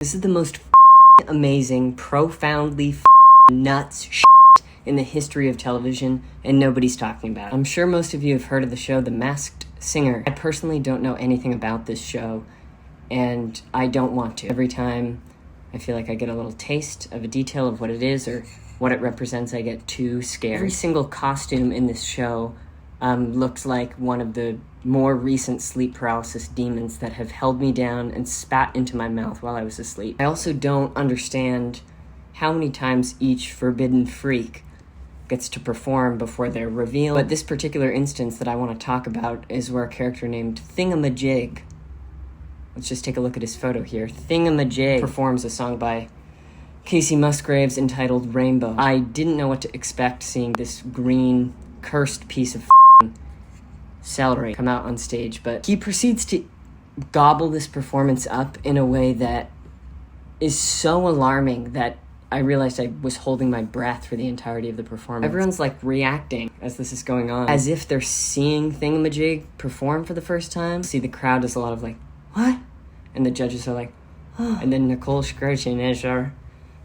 This is the most amazing, profoundly nuts in the history of television, and nobody's talking about it. I'm sure most of you have heard of the show The Masked Singer. I personally don't know anything about this show, and I don't want to. Every time I feel like I get a little taste of a detail of what it is or what it represents, I get too scared. Every single costume in this show looks like one of the more recent sleep paralysis demons that have held me down and spat into my mouth while I was asleep. I also don't understand how many times each forbidden freak gets to perform before they're revealed. But this particular instance that I want to talk about is where a character named Thingamajig, let's just take a look at his photo here, Thingamajig performs a song by Kacey Musgraves entitled Rainbow. I didn't know what to expect seeing this green, cursed piece of celery come out on stage, but he proceeds to gobble this performance up in a way that is so alarming that I realized I was holding my breath for the entirety of the performance. Everyone's like reacting as this is going on, as if they're seeing Thingamajig perform for the first time. See, the crowd is a lot of like, what? And the judges are like, oh. And then Nicole Scherzinger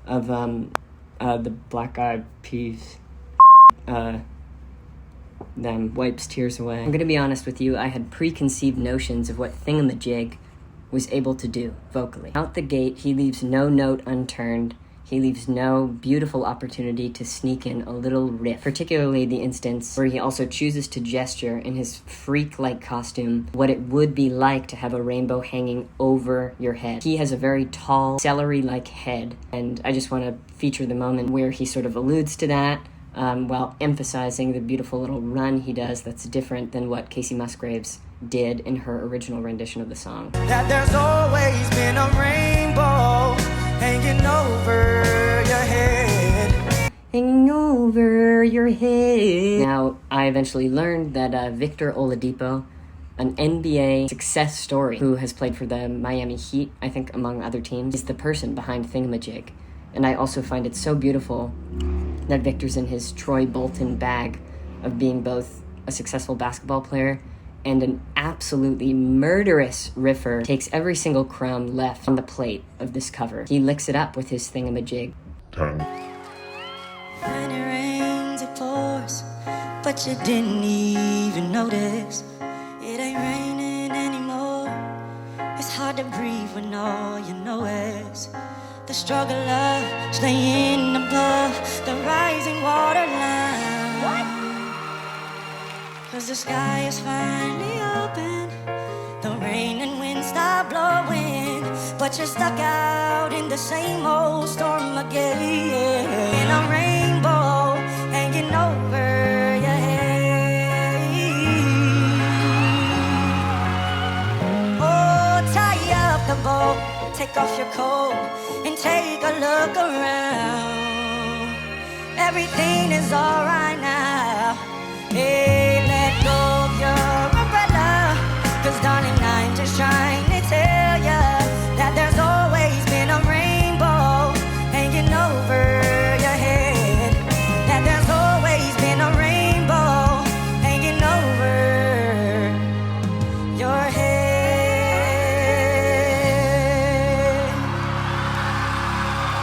of the Black Eyed Peas them wipes tears away. I'm gonna be honest with you, I had preconceived notions of what Thingamajig was able to do vocally. Out the gate, he leaves no note unturned. He leaves no beautiful opportunity to sneak in a little riff, particularly the instance where he also chooses to gesture in his freak-like costume what it would be like to have a rainbow hanging over your head. He has a very tall, celery-like head, and I just want to feature the moment where he sort of alludes to that, while emphasizing the beautiful little run he does that's different than what Kacey Musgraves did in her original rendition of the song. That there's always been a rainbow hanging over your head. Hanging over your head. Now, I eventually learned that Victor Oladipo, an NBA success story who has played for the Miami Heat, I think among other teams, is the person behind Thingamajig. And I also find it so beautiful that Victor's in his Troy Bolton bag of being both a successful basketball player and an absolutely murderous riffer. Takes every single crumb left on the plate of this cover. He licks it up with his Thingamajig. When it rains, it pours, but you didn't even notice. It ain't raining anymore. It's hard to breathe when all you know is the struggle of staying above the rising water line. What? 'Cause the sky is finally open, the rain and wind stop blowing, but you're stuck out in the same old storm again. In a rainbow hanging over your head. Oh, tie up the boat, take off your coat, and take a look around. Everything is alright now.